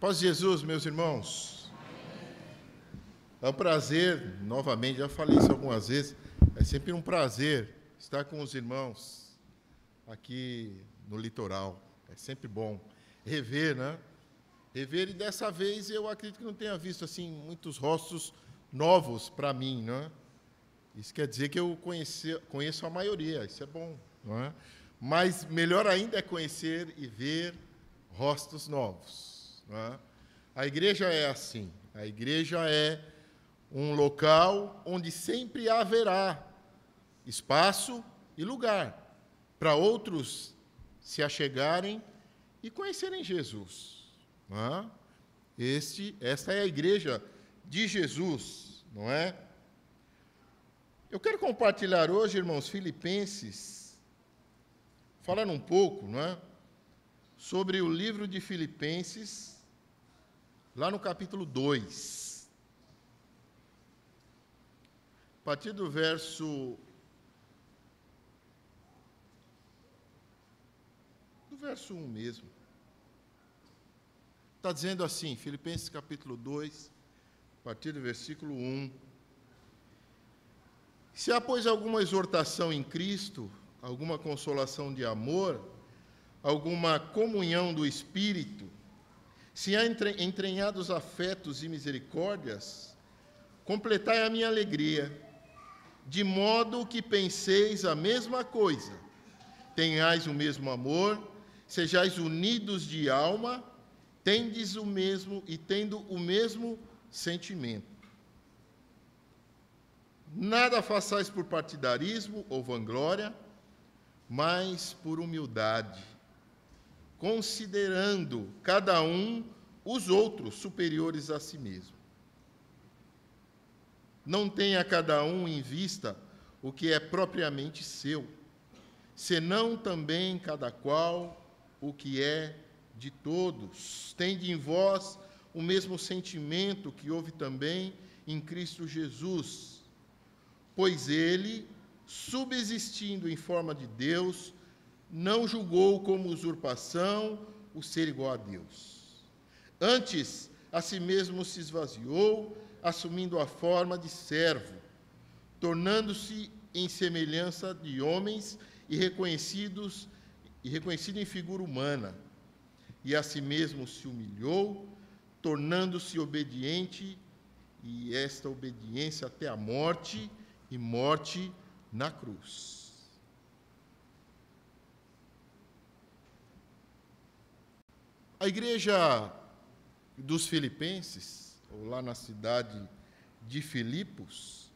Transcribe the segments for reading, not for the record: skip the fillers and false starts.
Paz de Jesus, meus irmãos. É um prazer, novamente, já falei isso algumas vezes, é sempre um prazer estar com os irmãos aqui no litoral. É sempre bom rever, né? Rever, e dessa vez eu acredito que não tenha visto assim muitos rostos novos para mim, né? Isso quer dizer que eu conheço a maioria, isso é bom, não é? Mas melhor ainda é conhecer e ver rostos novos, não é? A igreja é assim, a igreja é um local onde sempre haverá espaço e lugar para outros se achegarem e conhecerem Jesus, não é? Esta é a igreja de Jesus, não é? Eu quero compartilhar hoje, irmãos, Filipenses, falando um pouco, não é, sobre o livro de Filipenses, lá no capítulo 2. A partir do verso 1 mesmo. Está dizendo assim, Filipenses capítulo 2, a partir do versículo 1. Se há, pois, alguma exortação em Cristo, alguma consolação de amor, alguma comunhão do Espírito, se há entranhados afetos e misericórdias, completai a minha alegria, de modo que penseis a mesma coisa, tenhais o mesmo amor, sejais unidos de alma, tendes o mesmo e tendo o mesmo sentimento. Nada façais por partidarismo ou vanglória, mas por humildade, considerando cada um os outros superiores a si mesmo. Não tenha cada um em vista o que é propriamente seu, senão também cada qual o que é de todos. Tende em vós o mesmo sentimento que houve também em Cristo Jesus, pois ele, subsistindo em forma de Deus, não julgou como usurpação o ser igual a Deus. Antes, a si mesmo se esvaziou, assumindo a forma de servo, tornando-se em semelhança de homens e reconhecido em figura humana. E a si mesmo se humilhou, tornando-se obediente, e esta obediência até a morte, e morte na cruz. A igreja dos Filipenses, ou lá na cidade de Filipos,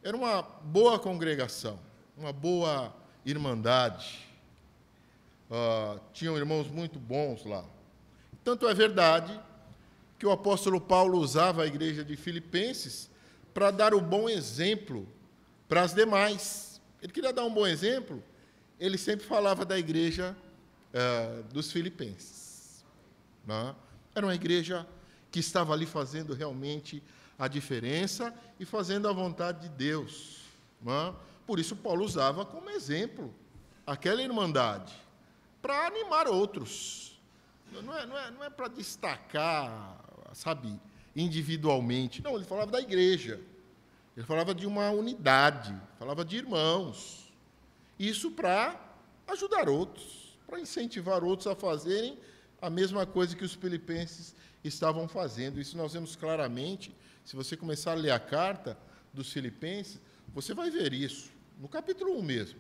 era uma boa congregação, uma boa irmandade. Tinham irmãos muito bons lá. Tanto é verdade que o apóstolo Paulo usava a igreja de Filipenses para dar o bom exemplo para as demais. Ele queria dar um bom exemplo, ele sempre falava da igreja dos Filipenses. Não é? Era uma igreja que estava ali fazendo realmente a diferença e fazendo a vontade de Deus. Não é? Por isso Paulo usava como exemplo aquela irmandade, para animar outros. Não é para destacar, sabe, individualmente. Não, ele falava da igreja. Ele falava de uma unidade, falava de irmãos. Isso para ajudar outros, para incentivar outros a fazerem a mesma coisa que os filipenses estavam fazendo. Isso nós vemos claramente, se você começar a ler a carta dos Filipenses, você vai ver isso, no capítulo 1 mesmo.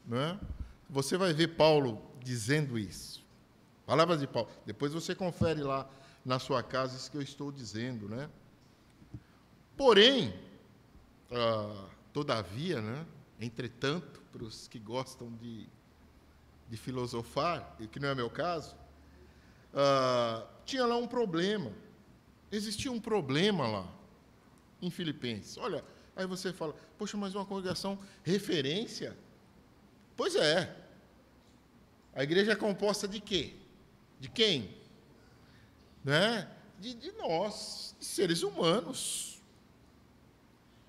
Né? Você vai ver Paulo dizendo isso. Palavras de Paulo. Depois você confere lá na sua casa isso que eu estou dizendo. Né? Porém, todavia, né? Entretanto, para os que gostam de filosofar, e que não é meu caso, tinha lá um problema. Existia um problema lá, em Filipenses. Olha, aí você fala, poxa, mas uma congregação referência? Pois é. A igreja é composta de quê? De quem? Né? De nós, de seres humanos,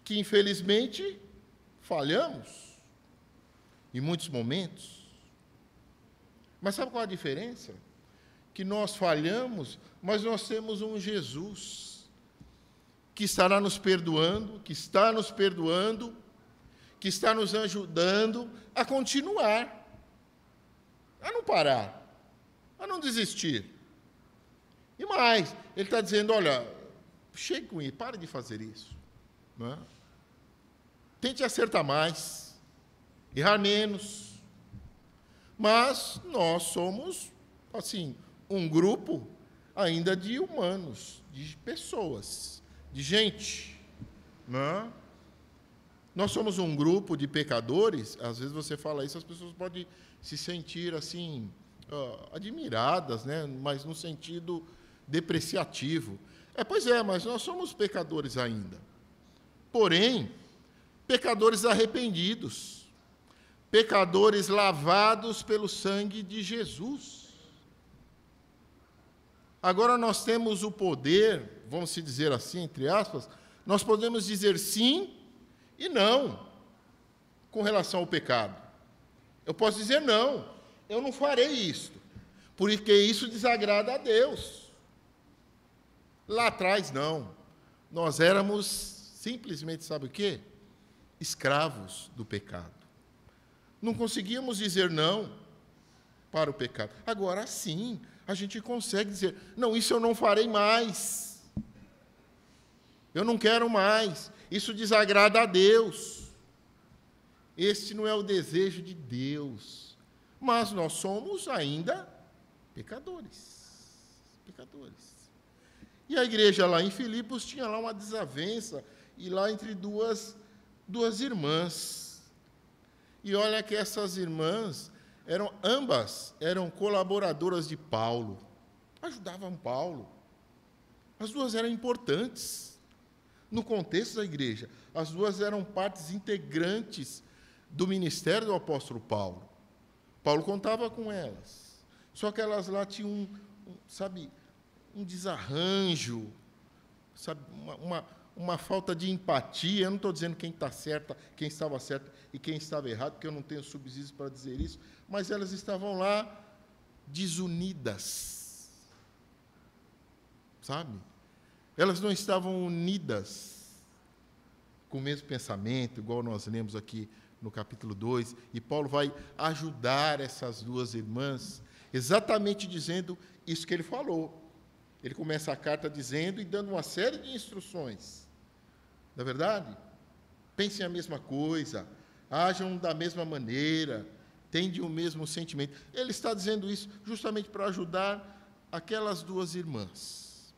que infelizmente falhamos em muitos momentos. Mas sabe qual a diferença? que nós falhamos, mas nós temos um Jesus que estará nos perdoando, que está nos perdoando, que está nos ajudando a continuar, a não parar, a não desistir. E mais, ele está dizendo, olha, chegue com isso, pare de fazer isso. Não é? Tente acertar mais, errar menos. Mas nós somos, assim, um grupo ainda de humanos, de pessoas, de gente. Não é? Nós somos um grupo de pecadores. Às vezes você fala isso, as pessoas podem se sentir assim, admiradas, né? Mas no sentido depreciativo. Pois é, mas nós somos pecadores ainda. Porém, pecadores arrependidos, pecadores lavados pelo sangue de Jesus. Agora nós temos o poder, vamos se dizer assim, entre aspas, nós podemos dizer sim e não com relação ao pecado. Eu posso dizer não, eu não farei isto, porque isso desagrada a Deus. Lá atrás, não. Nós éramos simplesmente, sabe o quê? Escravos do pecado. Não conseguíamos dizer não para o pecado. Agora sim, a gente consegue dizer, não, isso eu não farei mais. Eu não quero mais. Isso desagrada a Deus. Este não é o desejo de Deus. Mas nós somos ainda pecadores. Pecadores. E a igreja lá em Filipos tinha lá uma desavença, e lá entre duas irmãs. E olha que essas irmãs ambas eram colaboradoras de Paulo, ajudavam Paulo. As duas eram importantes no contexto da igreja. As duas eram partes integrantes do ministério do apóstolo Paulo. Paulo contava com elas. Só que elas lá tinham, um desarranjo, sabe, uma falta de empatia. Eu não estou dizendo quem está certa, quem estava certo e quem estava errado, porque eu não tenho subsídios para dizer isso, mas elas estavam lá desunidas, sabe? Elas não estavam unidas com o mesmo pensamento, igual nós lemos aqui no capítulo 2, e Paulo vai ajudar essas duas irmãs, exatamente dizendo isso que ele falou. Ele começa a carta dizendo e dando uma série de instruções. Não é verdade? Pensem a mesma coisa, ajam da mesma maneira, tendem o mesmo sentimento. Ele está dizendo isso justamente para ajudar aquelas duas irmãs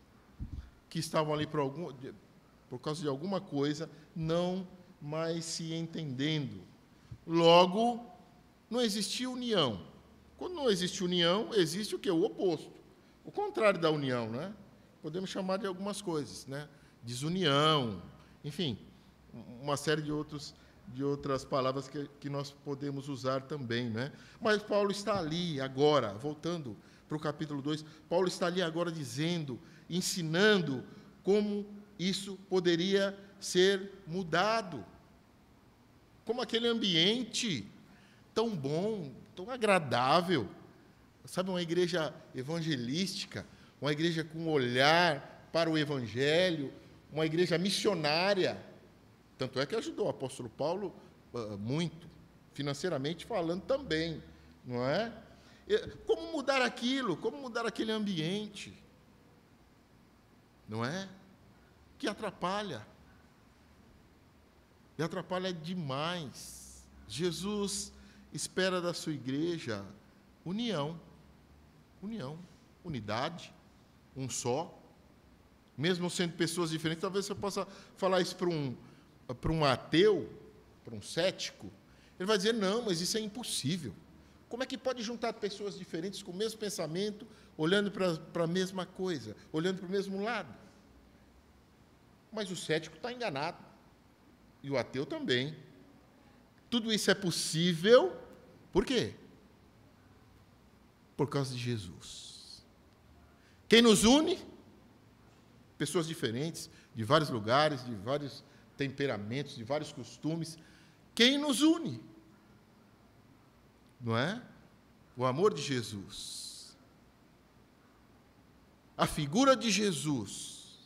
que estavam ali por causa de alguma coisa, não mais se entendendo. Logo, não existia união. Quando não existe união, existe o quê? O oposto. O contrário da união, né? Podemos chamar de algumas coisas, né? Desunião, enfim, uma série de outras palavras que nós podemos usar também, né? Mas Paulo está ali agora, voltando para o capítulo 2, Paulo está ali agora dizendo, ensinando como isso poderia ser mudado. Como aquele ambiente tão bom, tão agradável, sabe, uma igreja evangelística, uma igreja com olhar para o evangelho, uma igreja missionária. Tanto é que ajudou o apóstolo Paulo muito, financeiramente falando também, não é? Como mudar aquilo? Como mudar aquele ambiente? Não é? Que atrapalha. E atrapalha demais. Jesus espera da sua igreja união, unidade, um só. Mesmo sendo pessoas diferentes, talvez você possa falar isso para um ateu, para um cético. Ele vai dizer, não, mas isso é impossível. Como é que pode juntar pessoas diferentes com o mesmo pensamento, olhando para a mesma coisa, olhando para o mesmo lado? Mas o cético está enganado. E o ateu também. Tudo isso é possível, por quê? Por causa de Jesus. Quem nos une? Pessoas diferentes, de vários lugares, de vários temperamentos, de vários costumes. Quem nos une? Não é? O amor de Jesus. a figura de Jesus.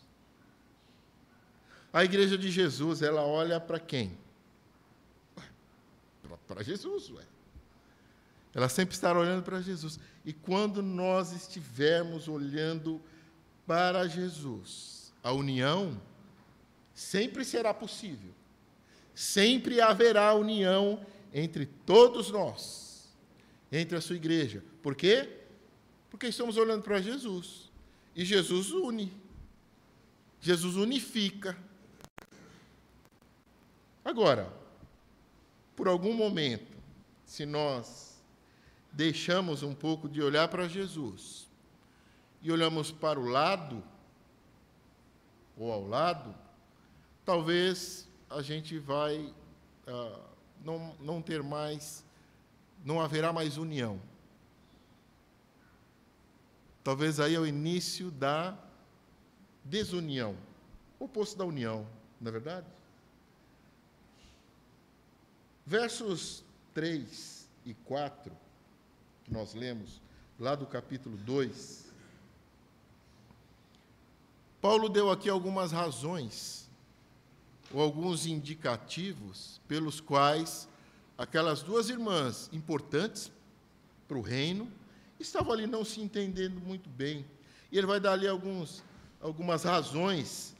A igreja de Jesus, ela olha para quem? Para Jesus, ué. Ela sempre estará olhando para Jesus. E quando nós estivermos olhando para Jesus, a união sempre será possível. Sempre haverá união entre todos nós, entre a sua igreja. Por quê? Porque estamos olhando para Jesus. E Jesus une. Jesus unifica. Agora, por algum momento, se nós deixamos um pouco de olhar para Jesus e olhamos para o lado, ou ao lado, talvez a gente vai não ter mais, não haverá mais união. Talvez aí é o início da desunião, o oposto da união, não é verdade? Versos 3 e 4, que nós lemos lá do capítulo 2, Paulo deu aqui algumas razões, ou alguns indicativos, pelos quais aquelas duas irmãs importantes para o reino estavam ali não se entendendo muito bem. E ele vai dar ali algumas razões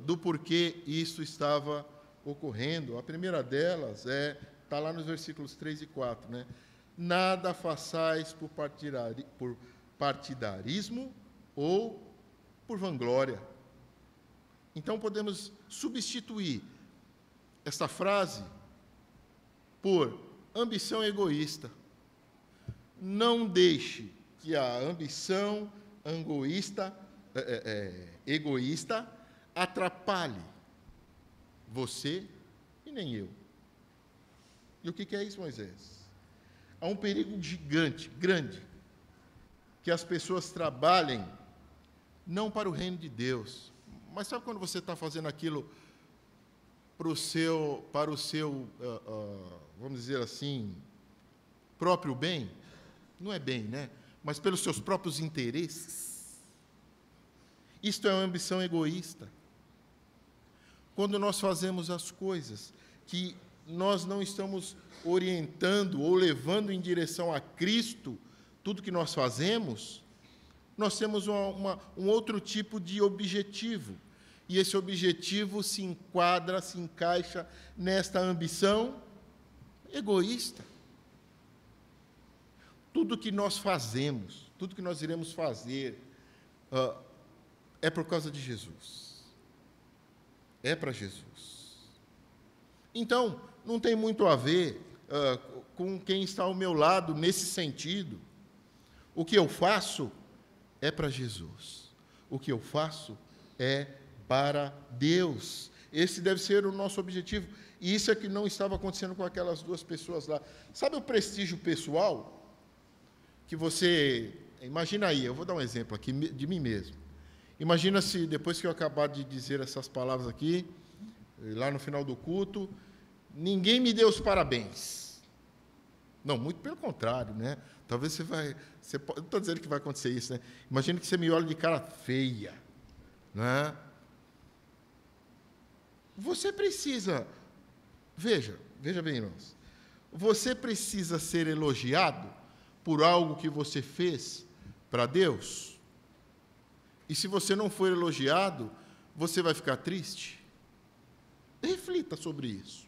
do porquê isso estava ocorrendo. A primeira delas está lá nos versículos 3 e 4, né? Nada façais por partidarismo ou por vanglória. Então, podemos substituir esta frase por ambição egoísta. Não deixe que a ambição egoísta atrapalhe você e nem eu. E o que é isso, Moisés? Há um perigo gigante, grande, que as pessoas trabalhem não para o reino de Deus, mas sabe quando você está fazendo aquilo para o seu, vamos dizer assim, próprio bem? Não é bem, né? Mas pelos seus próprios interesses. Isto é uma ambição egoísta. Quando nós fazemos as coisas que nós não estamos orientando ou levando em direção a Cristo, tudo que nós fazemos, nós temos um outro tipo de objetivo. E esse objetivo se enquadra, se encaixa nesta ambição egoísta. Tudo que nós fazemos, tudo que nós iremos fazer, é por causa de Jesus. É para Jesus. Então, não tem muito a ver com quem está ao meu lado nesse sentido. O que eu faço é para Jesus. O que eu faço é para Deus. Esse deve ser o nosso objetivo. E isso é que não estava acontecendo com aquelas duas pessoas lá. Sabe o prestígio pessoal? Que você... Imagina aí, eu vou dar um exemplo aqui de mim mesmo. Imagina se, depois que eu acabar de dizer essas palavras aqui, lá no final do culto, ninguém me deu os parabéns. Não, muito pelo contrário, né? Talvez eu não estou dizendo que vai acontecer isso, né? Imagina que você me olha de cara feia, né? Você precisa... Veja bem, irmãos. Você precisa ser elogiado por algo que você fez para Deus? E se você não for elogiado, você vai ficar triste? Reflita sobre isso.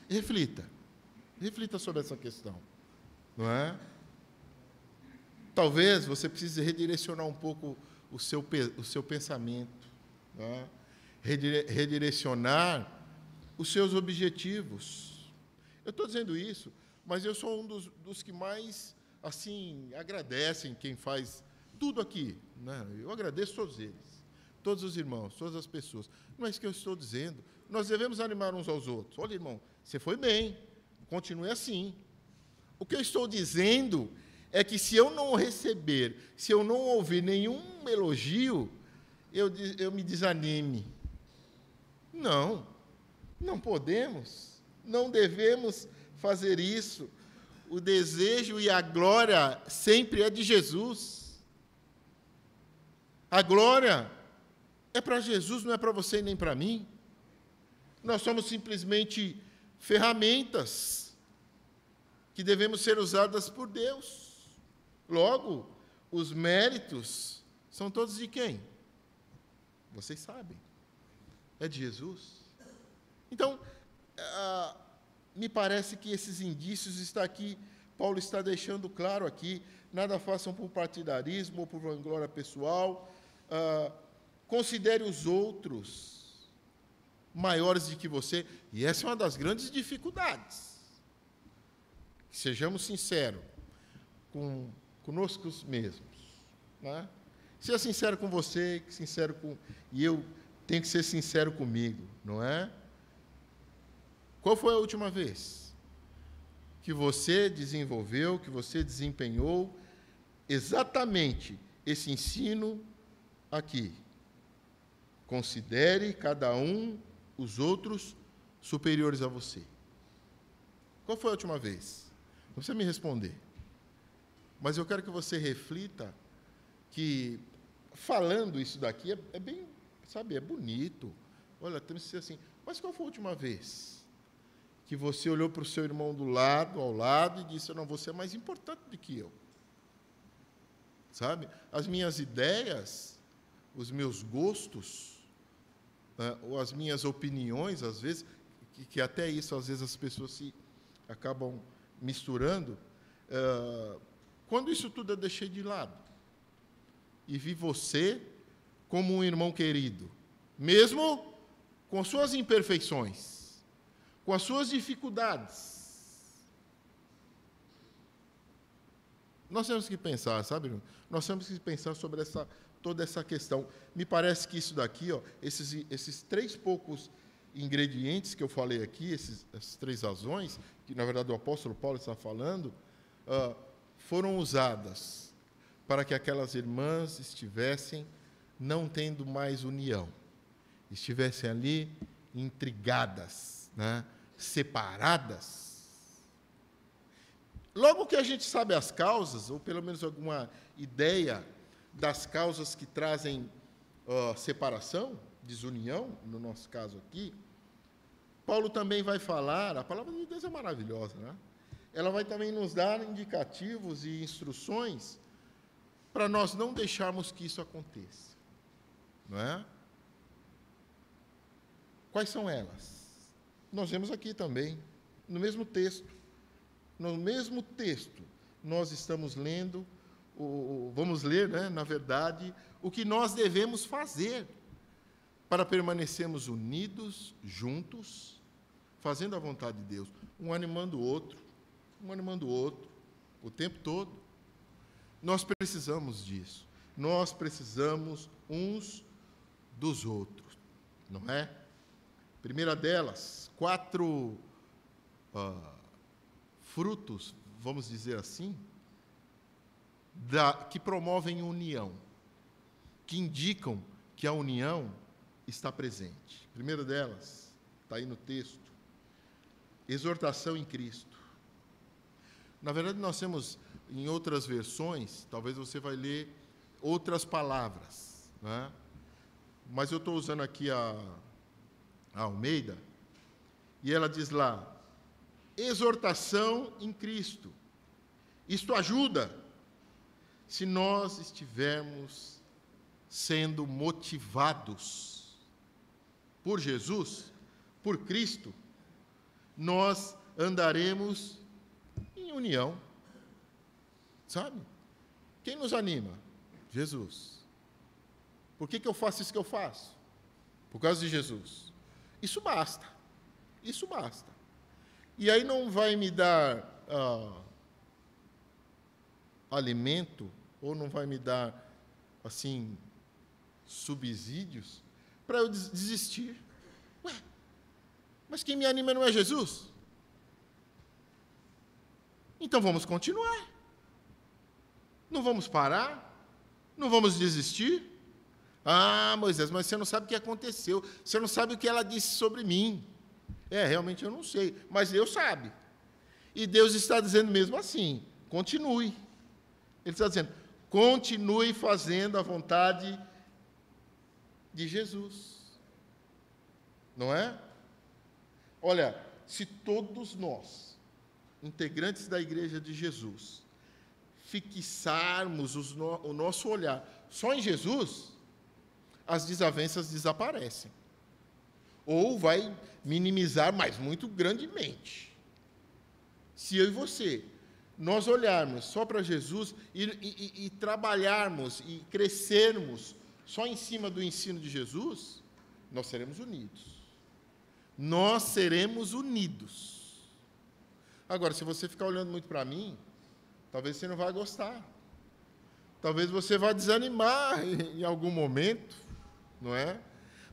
Reflita sobre essa questão, não é? Talvez você precise redirecionar um pouco o seu pensamento, não é? Redirecionar os seus objetivos. Eu estou dizendo isso, mas eu sou um dos que mais, assim, agradecem quem faz tudo aqui, né? Eu agradeço todos eles, todos os irmãos, todas as pessoas. Não é isso que eu estou dizendo. Nós devemos animar uns aos outros. Olha, irmão, você foi bem, continue assim. O que eu estou dizendo é que se eu não receber, se eu não ouvir nenhum elogio, eu me desanime. Não podemos, não devemos fazer isso. O desejo e a glória sempre é de Jesus. A glória é para Jesus, não é para você e nem para mim. Nós somos simplesmente ferramentas que devemos ser usadas por Deus. Logo, os méritos são todos de quem? Vocês sabem. É de Jesus. Então, me parece que esses indícios está aqui, Paulo está deixando claro aqui, nada façam por partidarismo ou por vanglória pessoal, considere os outros maiores do que você, e essa é uma das grandes dificuldades. Sejamos sinceros conosco mesmos. Né? Seja sincero com você, e eu tenho que ser sincero comigo, não é? Qual foi a última vez que você desenvolveu, que você desempenhou exatamente esse ensino aqui? Considere cada um os outros superiores a você. Qual foi a última vez? Não precisa me responder. Mas eu quero que você reflita que, falando isso daqui, é bem, sabe, é bonito. Olha, temos que ser assim. Mas qual foi a última vez que você olhou para o seu irmão ao lado, e disse, não, você é mais importante do que eu? Sabe? As minhas ideias, os meus gostos, ou as minhas opiniões, às vezes, que até isso, às vezes, as pessoas se acabam misturando, quando isso tudo eu deixei de lado e vi você como um irmão querido, mesmo com suas imperfeições, com as suas dificuldades, nós temos que pensar, sabe, irmão? Nós temos que pensar sobre toda essa questão. Me parece que isso daqui, esses 3 poucos ingredientes que eu falei aqui, essas 3 razões, que, na verdade, o apóstolo Paulo está falando, foram usadas para que aquelas irmãs estivessem não tendo mais união, estivessem ali intrigadas, né, separadas. Logo que a gente sabe as causas, ou pelo menos alguma ideia das causas que trazem separação, desunião, no nosso caso aqui, Paulo também vai falar, a palavra de Deus é maravilhosa, né? Ela vai também nos dar indicativos e instruções para nós não deixarmos que isso aconteça. Não é? Quais são elas? Nós vemos aqui também, no mesmo texto. No mesmo texto, nós estamos lendo, vamos ler, né, na verdade, o que nós devemos fazer para permanecermos unidos, juntos, fazendo a vontade de Deus, um animando o outro, o tempo todo. Nós precisamos disso. Nós precisamos uns dos outros, não é? Primeira delas, 4 frutos, vamos dizer assim, que promovem união, que indicam que a união está presente. Primeira delas, está aí no texto, exortação em Cristo. Na verdade, nós temos, em outras versões, talvez você vai ler outras palavras, né? Mas eu estou usando aqui a Almeida, e ela diz lá, exortação em Cristo. Isto ajuda se nós estivermos sendo motivados por Jesus, por Cristo, nós andaremos em união. Sabe? Quem nos anima? Jesus. Por que eu faço isso que eu faço? Por causa de Jesus. Isso basta. Isso basta. E aí não vai me dar alimento, ou não vai me dar, assim, subsídios, para eu desistir. Ué, mas quem me anima não é Jesus? Então vamos continuar. Não vamos parar? Não vamos desistir? Ah, Moisés, mas você não sabe o que aconteceu. Você não sabe o que ela disse sobre mim. Realmente eu não sei, mas Deus sabe. E Deus está dizendo mesmo assim, continue. Ele está dizendo, continue fazendo a vontade de Jesus. Não é? Olha, se todos nós, integrantes da Igreja de Jesus, fixarmos o nosso olhar só em Jesus, as desavenças desaparecem. Ou vai minimizar, mas muito grandemente. Se eu e você, nós olharmos só para Jesus e trabalharmos e crescermos só em cima do ensino de Jesus, nós seremos unidos. Nós seremos unidos. Agora, se você ficar olhando muito para mim, talvez você não vai gostar. Talvez você vá desanimar em algum momento, não é?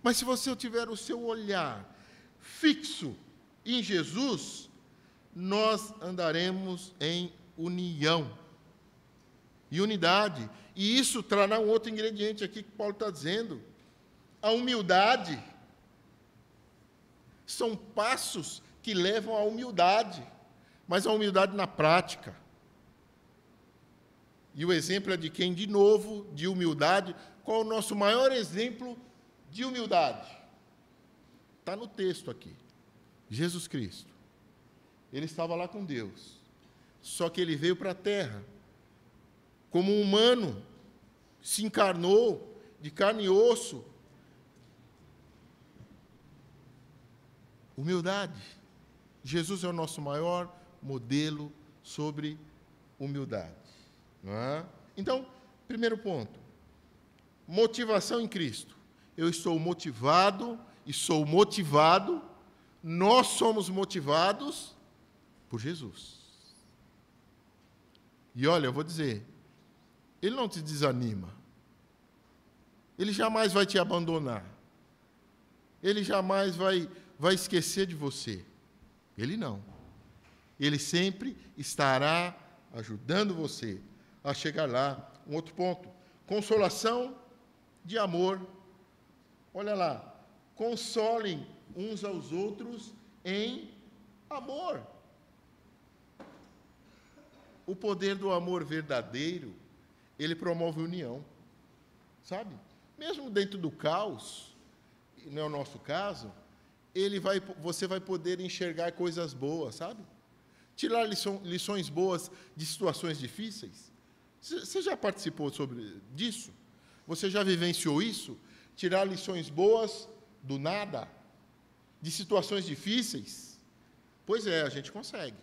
Mas se você tiver o seu olhar fixo em Jesus, nós andaremos em união e unidade. E isso trará um outro ingrediente aqui que Paulo está dizendo. A humildade. São passos que levam à humildade, mas a humildade na prática. E o exemplo é de quem, de novo, de humildade. Qual é o nosso maior exemplo de humildade? Está no texto aqui. Jesus Cristo. Ele estava lá com Deus. Só que ele veio para a terra. Como um humano. Se encarnou de carne e osso. Humildade. Jesus é o nosso maior modelo sobre humildade. Não é? Então, primeiro ponto. Motivação em Cristo. Eu estou motivado e sou motivado. Nós somos motivados por Jesus. E olha, eu vou dizer, Ele não te desanima. Ele jamais vai te abandonar. Ele jamais vai esquecer de você. Ele não. Ele sempre estará ajudando você a chegar lá. Um outro ponto. Consolação de amor. Olha lá. Consolem uns aos outros em amor. O poder do amor verdadeiro, ele promove união. Sabe? Mesmo dentro do caos, não é o nosso caso, você vai poder enxergar coisas boas, sabe? Tirar lições boas de situações difíceis. Você já participou disso? Você já vivenciou isso? Tirar lições boas do nada, de situações difíceis? Pois é, a gente consegue.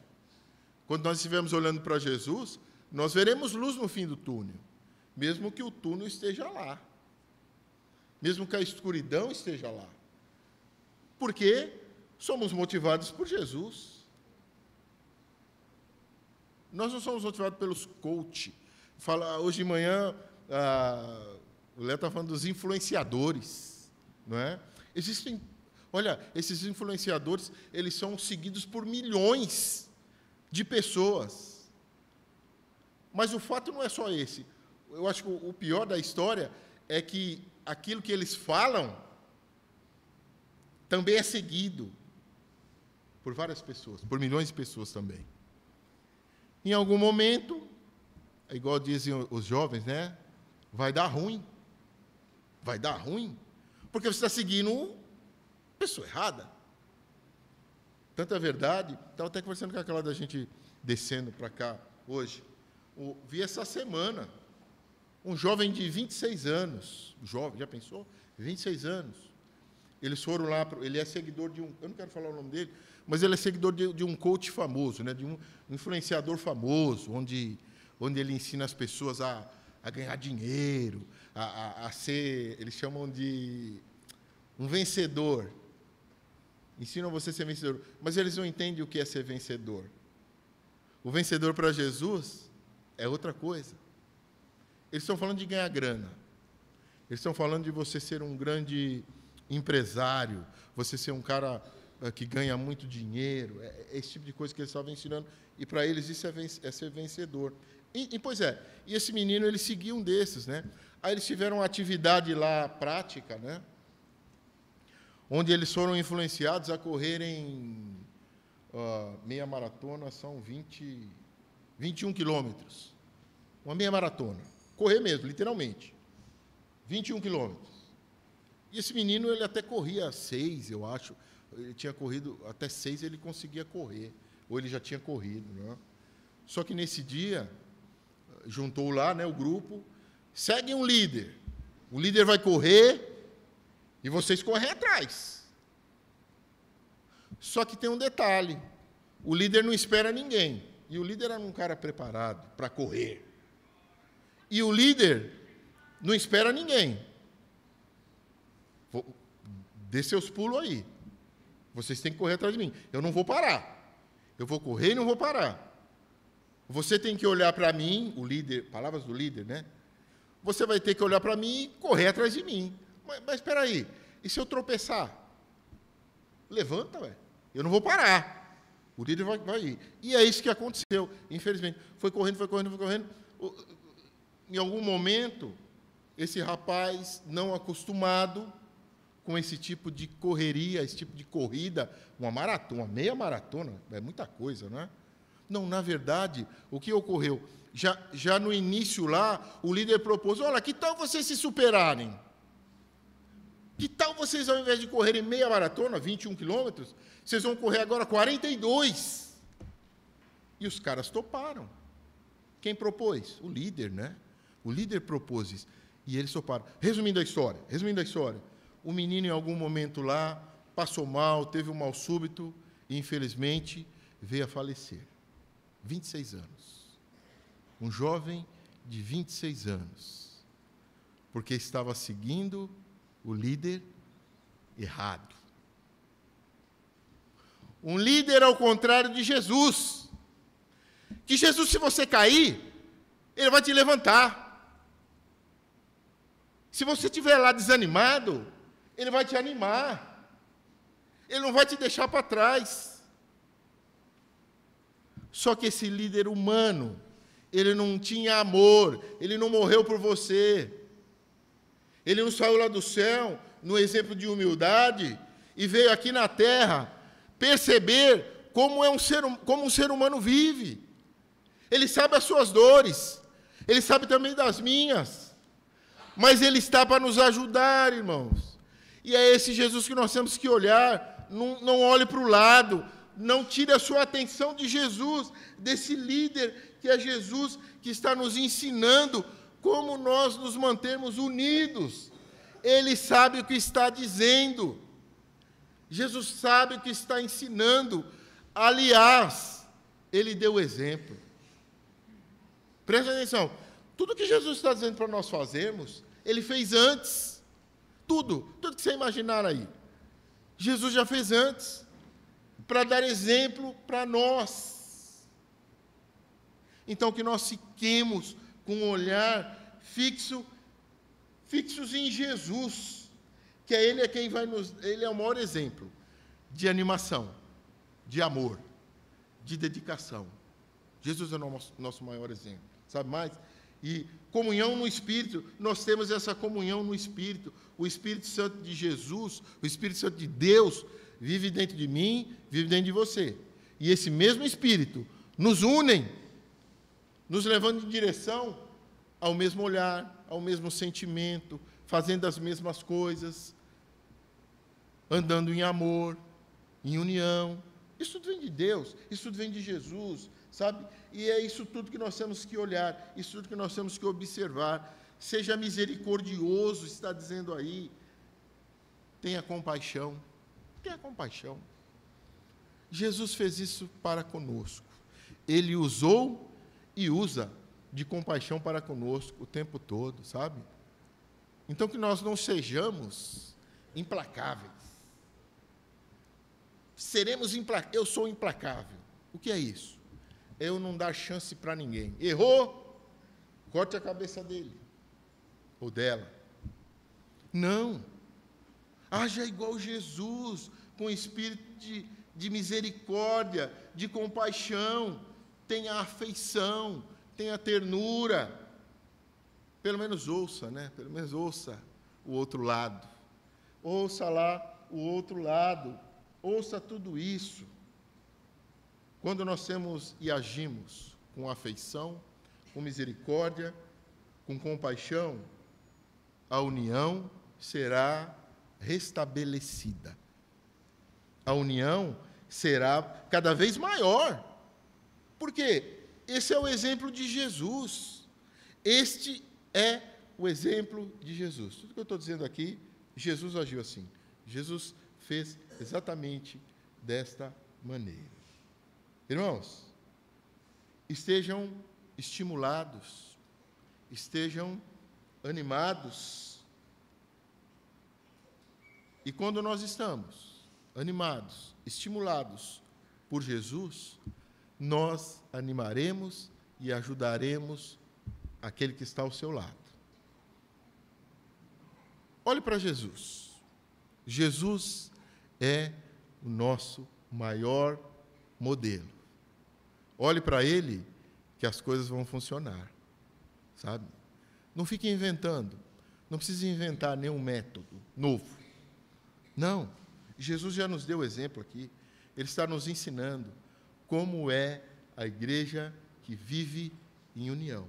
Quando nós estivermos olhando para Jesus, nós veremos luz no fim do túnel, mesmo que o túnel esteja lá, mesmo que a escuridão esteja lá. Porque somos motivados por Jesus. Nós não somos motivados pelos coach. Hoje de manhã, o Léo está falando dos influenciadores, não é? Esses influenciadores, eles são seguidos por milhões de pessoas. Mas o fato não é só esse. Eu acho que o pior da história é que aquilo que eles falam também é seguido por várias pessoas, por milhões de pessoas também. Em algum momento, igual dizem os jovens, né? Vai dar ruim. Vai dar ruim. Porque você está seguindo uma pessoa errada. Tanta verdade. Estava até conversando com aquela da gente descendo para cá hoje. Vi essa semana um jovem de 26 anos. Jovem, já pensou? 26 anos. Eles foram lá, ele é seguidor de um, eu não quero falar o nome dele, mas ele é seguidor de um coach famoso, né, de um influenciador famoso, onde ele ensina as pessoas a ganhar dinheiro, a ser, eles chamam de um vencedor. Ensinam você a ser vencedor, mas eles não entendem o que é ser vencedor. O vencedor para Jesus é outra coisa. Eles estão falando de ganhar grana. Eles estão falando de você ser um grande empresário, você ser um cara que ganha muito dinheiro, é esse tipo de coisa que eles estavam ensinando, e para eles isso é ser vencedor. Pois é, e esse menino, ele seguia um desses, né? Aí eles tiveram uma atividade lá prática, né? Onde eles foram influenciados a correrem meia maratona, são 21 quilômetros. Uma meia maratona. Correr mesmo, literalmente. 21 quilômetros. E esse menino, ele até corria 6, eu acho. Ele tinha corrido até 6, ele conseguia correr. Ou ele já tinha corrido, né? Só que nesse dia, juntou lá, né, o grupo, segue um líder. O líder vai correr e vocês correm atrás. Só que tem um detalhe. O líder não espera ninguém. E o líder era um cara preparado para correr. E o líder não espera ninguém. Dê seus pulos aí. Vocês têm que correr atrás de mim. Eu não vou parar. Eu vou correr e não vou parar. Você tem que olhar para mim, o líder, palavras do líder, né? Você vai ter que olhar para mim e correr atrás de mim. Mas espera aí, e se eu tropeçar? Levanta, velho. Eu não vou parar. O líder vai ir. E é isso que aconteceu, infelizmente. Foi correndo. Em algum momento, esse rapaz, não acostumado com esse tipo de correria, esse tipo de corrida, uma maratona, uma meia maratona, é muita coisa, não é? Não, na verdade, o que ocorreu? Já no início lá, o líder propôs, olha, que tal vocês se superarem? Que tal vocês, ao invés de correrem meia maratona, 21 quilômetros, vocês vão correr agora 42? E os caras toparam. Quem propôs? O líder, né? O líder propôs isso. E eles toparam. Resumindo a história, o menino, em algum momento lá, passou mal, teve um mal súbito e, infelizmente, veio a falecer. 26 anos. Um jovem de 26 anos. Porque estava seguindo o líder errado. Um líder ao contrário de Jesus. Que Jesus, se você cair, ele vai te levantar. Se você estiver lá desanimado, ele vai te animar. Ele não vai te deixar para trás. Só que esse líder humano, ele não tinha amor, ele não morreu por você. Ele não saiu lá do céu, no exemplo de humildade, e veio aqui na terra perceber como um ser humano vive. Ele sabe as suas dores, ele sabe também das minhas, mas ele está para nos ajudar, irmãos. E é esse Jesus que nós temos que olhar. Não olhe para o lado, não tire a sua atenção de Jesus, desse líder que é Jesus, que está nos ensinando como nós nos mantermos unidos. Ele sabe o que está dizendo. Jesus sabe o que está ensinando. Aliás, ele deu o exemplo. Presta atenção. Tudo que Jesus está dizendo para nós fazermos, ele fez antes. Tudo que você imaginar aí. Jesus já fez antes, para dar exemplo para nós. Então, que nós fiquemos com um olhar fixos em Jesus, que ele é quem vai ele é o maior exemplo de animação, de amor, de dedicação. Jesus é o nosso maior exemplo, sabe mais? E comunhão no Espírito, nós temos essa comunhão no Espírito. O Espírito Santo de Jesus, o Espírito Santo de Deus, vive dentro de mim, vive dentro de você. E esse mesmo Espírito nos une, nos levando em direção ao mesmo olhar, ao mesmo sentimento, fazendo as mesmas coisas, andando em amor, em união. Isso tudo vem de Deus, isso tudo vem de Jesus, sabe? E é isso tudo que nós temos que olhar, isso tudo que nós temos que observar. Seja misericordioso, está dizendo aí. Tenha compaixão. Tenha compaixão. Jesus fez isso para conosco. Ele usou e usa de compaixão para conosco o tempo todo, sabe? Então, que nós não sejamos implacáveis. Seremos implacáveis. Eu sou implacável. O que é isso? É eu não dar chance para ninguém. Errou? Corte a cabeça dele. Ou dela. Não. Haja igual Jesus, com espírito de misericórdia, de compaixão. Tenha afeição, tenha ternura. Pelo menos ouça, né? Pelo menos ouça o outro lado. Ouça lá o outro lado. Ouça tudo isso. Quando nós temos e agimos com afeição, com misericórdia, com compaixão, a união será restabelecida. A união será cada vez maior. Por quê? Esse é o exemplo de Jesus. Este é o exemplo de Jesus. Tudo que eu estou dizendo aqui, Jesus agiu assim. Jesus fez exatamente desta maneira. Irmãos, estejam estimulados, estejam animados. E quando nós estamos animados, estimulados por Jesus, nós animaremos e ajudaremos aquele que está ao seu lado. Olhe para Jesus. Jesus é o nosso maior modelo. Olhe para ele que as coisas vão funcionar, sabe? Não fique inventando. Não precisa inventar nenhum método novo. Não. Jesus já nos deu exemplo aqui. Ele está nos ensinando como é a igreja que vive em união.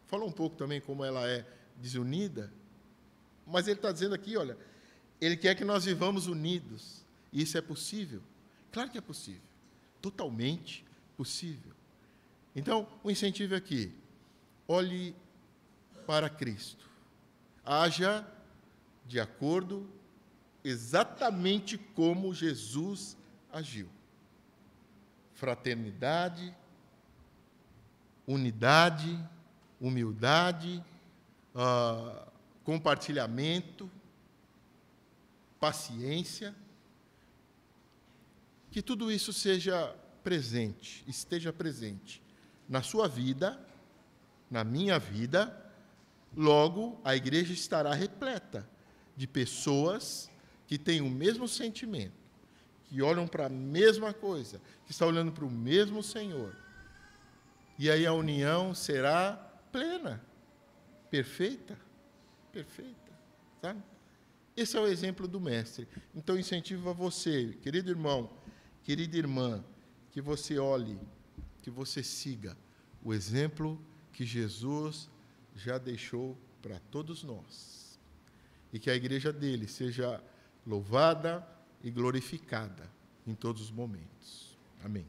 Falou um pouco também como ela é desunida, mas ele está dizendo aqui, olha, ele quer que nós vivamos unidos. E isso é possível? Claro que é possível. Totalmente possível. Então, o incentivo é aqui. Olhe para Cristo. Haja de acordo exatamente como Jesus agiu. Fraternidade, unidade, humildade, compartilhamento, paciência, que tudo isso seja presente, esteja presente na sua vida, na minha vida, logo a igreja estará repleta de pessoas que têm o mesmo sentimento, que olham para a mesma coisa, que estão olhando para o mesmo Senhor. E aí a união será plena, perfeita, sabe? Esse é o exemplo do Mestre. Então, incentivo a você, querido irmão, querida irmã, que você olhe, que você siga o exemplo que Jesus já deixou para todos nós. E que a igreja dele seja louvada e glorificada em todos os momentos. Amém.